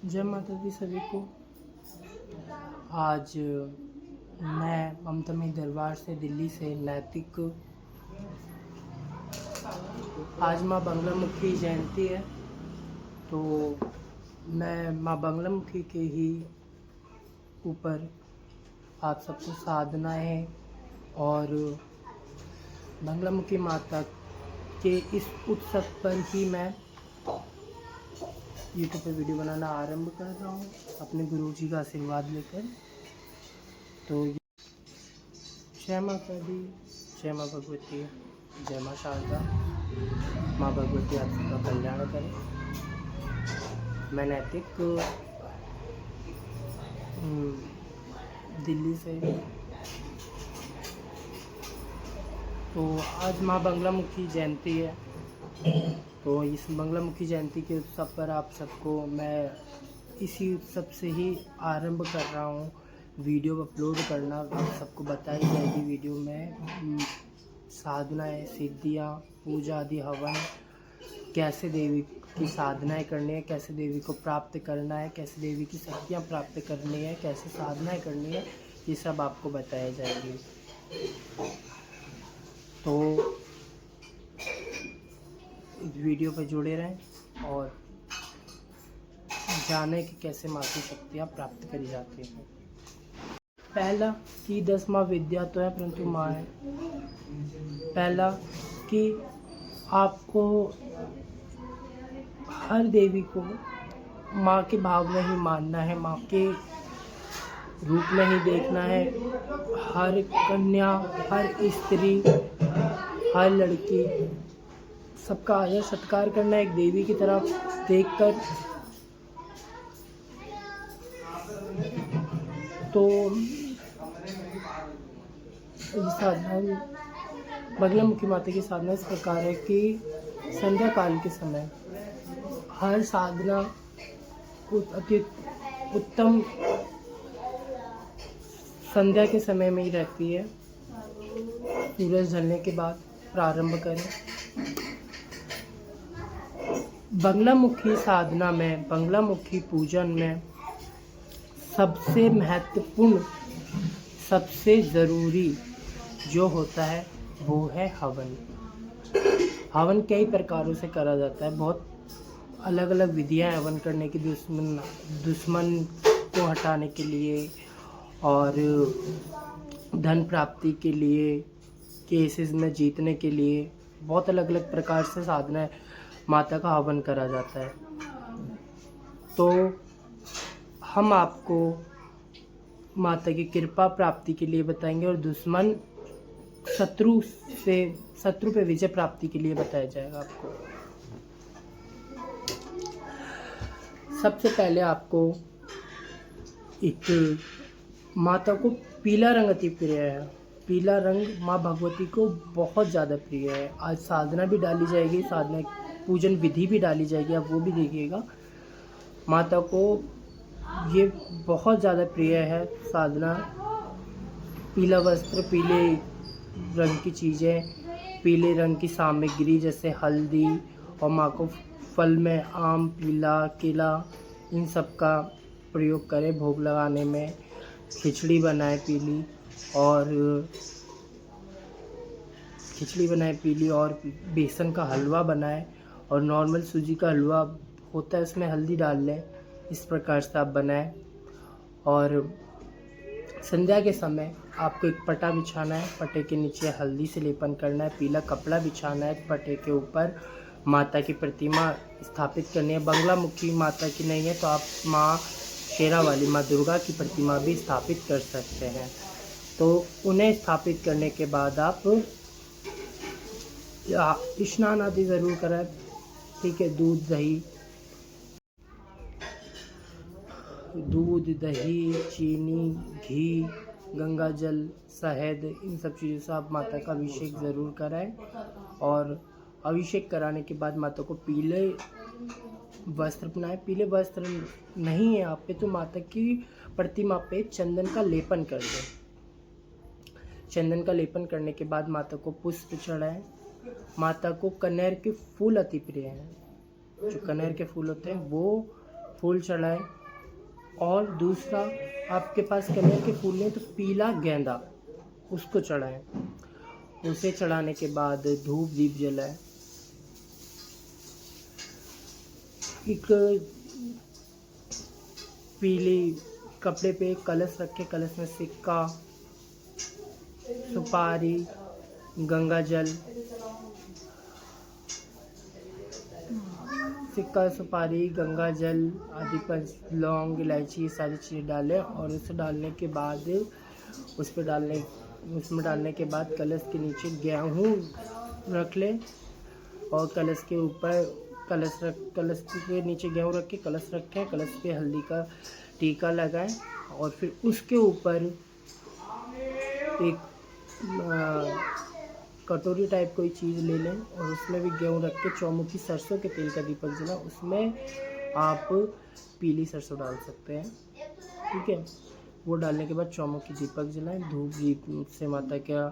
जय माता दी सभी को। आज मैं ममता मई दरबार से दिल्ली से नैतिक। आज माँ बंगलामुखी जयंती है, तो मैं माँ बंगलामुखी के ही ऊपर आप सबको साधनाएं और बंगलामुखी माता के इस उत्सव पर ही मैं यूट्यूब पे वीडियो बनाना आरंभ कर रहा हूँ अपने गुरुजी का आशीर्वाद लेकर। तो जय माता दी, जय माँ भगवती, जय माँ शारदा। माँ भगवती आप सबका कल्याण करें। मैं नैतिक दिल्ली से। तो आज माँ बंगलामुखी जयंती है, तो इस बंगलामुखी जयंती के उत्सव पर आप सबको मैं इसी उत्सव से ही आरंभ कर रहा हूँ वीडियो अपलोड करना। आप सबको बताई जाएगी वीडियो में साधनाएं, सिद्धियाँ, पूजा आदि, हवन, कैसे देवी की साधनाएं करनी है, कैसे देवी को प्राप्त करना है, कैसे देवी की शक्तियाँ प्राप्त करनी है, कैसे साधनाएं करनी है, ये सब आपको बताया जाएगी। तो इस वीडियो पर जुड़े रहें और जाने कि कैसे माँ की शक्तियाँ प्राप्त करी जाती हैं। पहला कि 10 माँ विद्या तो है परंतु माँ है। पहला कि आपको हर देवी को माँ के भाव में ही मानना है, माँ के रूप में ही देखना है। हर कन्या, हर स्त्री, हर लड़की, सबका आदर सत्कार करना एक देवी की तरफ देखकर। तो साधना बंगलामुखी माता की साधना इस प्रकार है कि संध्या काल के समय हर साधना अति उत्तम संध्या के समय में ही रहती है। सूरज ढलने के बाद प्रारंभ करें। बंगलामुखी साधना में, बंगलामुखी पूजन में सबसे महत्वपूर्ण, सबसे ज़रूरी जो होता है वो है हवन। हवन कई प्रकारों से करा जाता है, बहुत अलग अलग विधियां हवन करने की। दुश्मन को हटाने के लिए और धन प्राप्ति के लिए, केसेस में जीतने के लिए बहुत अलग अलग प्रकार से साधना माता का हवन करा जाता है। तो हम आपको माता की कृपा प्राप्ति के लिए बताएंगे और दुश्मन शत्रु पे विजय प्राप्ति के लिए बताया जाएगा आपको। सबसे पहले आपको एक माता को पीला रंग अति प्रिय है। पीला रंग माँ भगवती को बहुत ज़्यादा प्रिय है। आज साधना भी डाली जाएगी, साधना पूजन विधि भी डाली जाएगी, आप वो भी देखिएगा। माता को ये बहुत ज़्यादा प्रिय है साधना। पीला वस्त्र, पीले रंग की चीज़ें, पीले रंग की सामग्री जैसे हल्दी, और माँ को फल में आम, पीला, केला, इन सब का प्रयोग करें भोग लगाने में। खिचड़ी बनाए पीली, और बेसन का हलवा बनाए, और नॉर्मल सूजी का हलवा होता है उसमें हल्दी डाल लें। इस प्रकार से आप बनाएं। और संध्या के समय आपको एक पटा बिछाना है, पटे के नीचे हल्दी से लेपन करना है, पीला कपड़ा बिछाना है, पटे के ऊपर माता की प्रतिमा स्थापित करनी है। बंगलामुखी माता की नहीं है तो आप माँ शेरा वाली, माँ दुर्गा की प्रतिमा भी स्थापित कर सकते हैं। तो उन्हें स्थापित करने के बाद आप स्नान आदि ज़रूर कराएं, ठीक है। दूध, दही, चीनी, घी, गंगा जल, शहद, इन सब चीज़ों से आप माता का अभिषेक ज़रूर कराएं। और अभिषेक कराने के बाद माता को पीले वस्त्र पहनाएं। पीले वस्त्र नहीं है आप पे तो माता की प्रतिमा पे चंदन का लेपन कर दें। चंदन का लेपन करने के बाद माता को पुष्प चढ़ाएं। माता को कनेर के फूल अति प्रिय हैं। जो कनेर के फूल होते हैं वो फूल चढ़ाएं। और दूसरा, आपके पास कनेर के फूल हैं तो पीला गेंदा उसको चढ़ाएं। उसे चढ़ाने के बाद धूप दीप जलाएं। एक पीली कपड़े पे एक कलश रखे, कलश में सिक्का, सुपारी, गंगा जल, सिक्का, सुपारी, गंगा जल आदि पर लौंग, इलायची, ये सारी चीज़ें डालें। और उसे डालने के बाद उसमें डालने के बाद कलश के नीचे गेहूँ रख लें। और कलश के ऊपर कलश के नीचे गेहूँ रख के कलश रखें। कलश पे हल्दी का टीका लगाएं। और फिर उसके ऊपर एक कटोरी टाइप कोई चीज़ ले लें और उसमें भी गेहूँ रख के चौमुखी सरसों के तेल का दीपक जलाएं। उसमें आप पीली सरसों डाल सकते हैं, ठीक है। वो डालने के बाद चौमुखी दीपक जलाएं, धूप दीप से माता का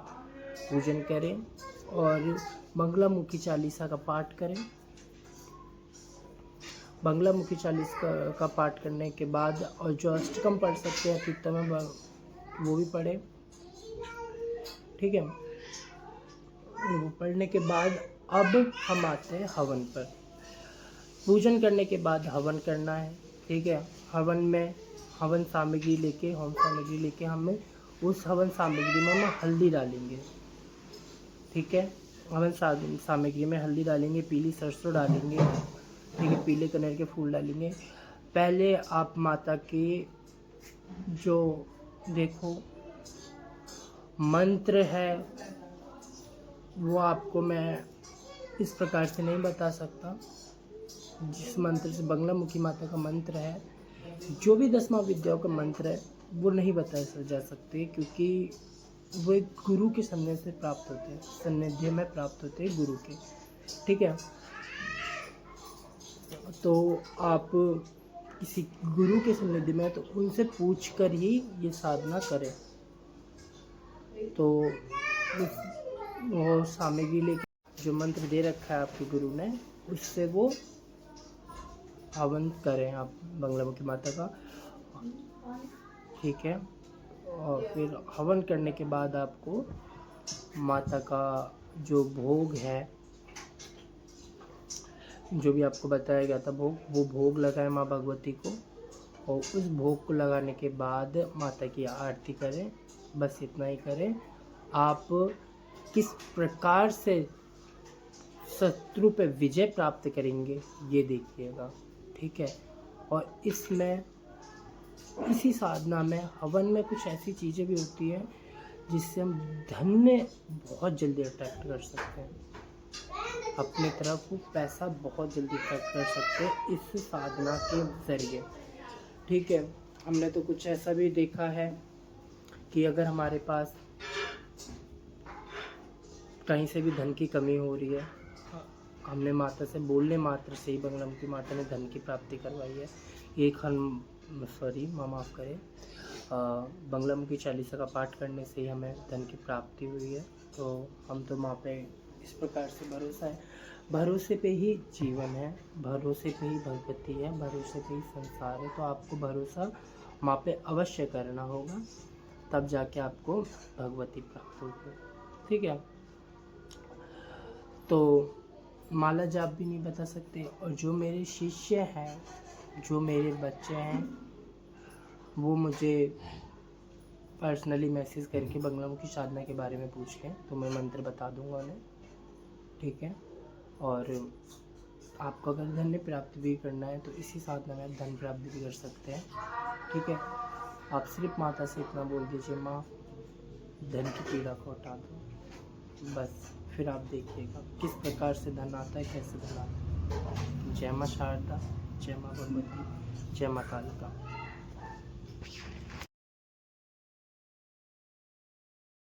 पूजन करें और बंगलामुखी चालीसा का पाठ करें। बंगलामुखी चालीसा का पाठ करने के बाद और जो अष्टकम पढ़ सकते हैं कीर्तन में वो भी पढ़े, ठीक है। वो पढ़ने के बाद अब हम आते हैं हवन पर। पूजन करने के बाद हवन करना है, ठीक है। हवन में हवन सामग्री लेके होम सामग्री लेके हमें उस हवन सामग्री में हम हल्दी डालेंगे, ठीक है। हवन सामग्री में हल्दी डालेंगे, पीली सरसों डालेंगे, ठीक है, पीले कनेर के फूल डालेंगे। पहले आप माता के जो देखो मंत्र है वो आपको मैं इस प्रकार से नहीं बता सकता। जिस मंत्र से बंगलामुखी माता का मंत्र है, जो भी 10 महाविद्याओं का मंत्र है वो नहीं बताए जा सकते, क्योंकि वो एक गुरु के सानिध्य से प्राप्त होते हैं, सानिध्य में प्राप्त होते हैं गुरु के, ठीक है। तो आप किसी गुरु के सानिध्य में तो उनसे पूछ कर ही ये साधना करें। तो वो सामग्री लेके जो मंत्र दे रखा है आपके गुरु ने उससे वो हवन करें आप बंगलामुखी माता का, ठीक है। और फिर हवन करने के बाद आपको माता का जो भोग है, जो भी आपको बताया गया था भोग, वो भोग लगाएं माँ भगवती को। और उस भोग को लगाने के बाद माता की आरती करें, बस इतना ही करें। आप किस प्रकार से शत्रु पे विजय प्राप्त करेंगे ये देखिएगा, ठीक है। और इसमें इसी साधना में हवन में कुछ ऐसी चीज़ें भी होती हैं जिससे हम धन में बहुत जल्दी अट्रैक्ट कर सकते हैं, अपनी तरफ वो पैसा बहुत जल्दी अट्रैक्ट कर सकते हैं इस साधना के ज़रिए, ठीक है। हमने तो कुछ ऐसा भी देखा है कि अगर हमारे पास कहीं से भी धन की कमी हो रही है, हमने माता से बोलने मात्र से ही बंगलामुखी माता ने धन की प्राप्ति करवाई है। माफ़ करें, बंगलामुखी चालीसा का पाठ करने से ही हमें धन की प्राप्ति हुई है। तो हम तो माँ पे इस प्रकार से भरोसा है, भरोसे पे ही जीवन है, भरोसे पे ही भगवती है, भरोसे पे ही संसार है। तो आपको भरोसा माँ पे अवश्य करना होगा, तब जाके आपको भगवती प्राप्त होगी, ठीक है। तो माला जाप भी नहीं बता सकते। और जो मेरे शिष्य हैं, जो मेरे बच्चे हैं, वो मुझे पर्सनली मैसेज करके बंगलामुखी साधना के बारे में पूछ लें तो मैं मंत्र बता दूंगा उन्हें, ठीक है। और आपको अगर धन प्राप्ति भी करना है तो इसी साधना में आप धन प्राप्ति भी कर सकते हैं, ठीक है। आप सिर्फ माता से इतना बोल दीजिए, माँ धन की पीड़ा को हटा दो, बस। फिर आप देखिएगा किस प्रकार से धन आता है, कैसे धन आता है। जय माँ शारदा, जय माँ भगवती, जय माँ कालिका।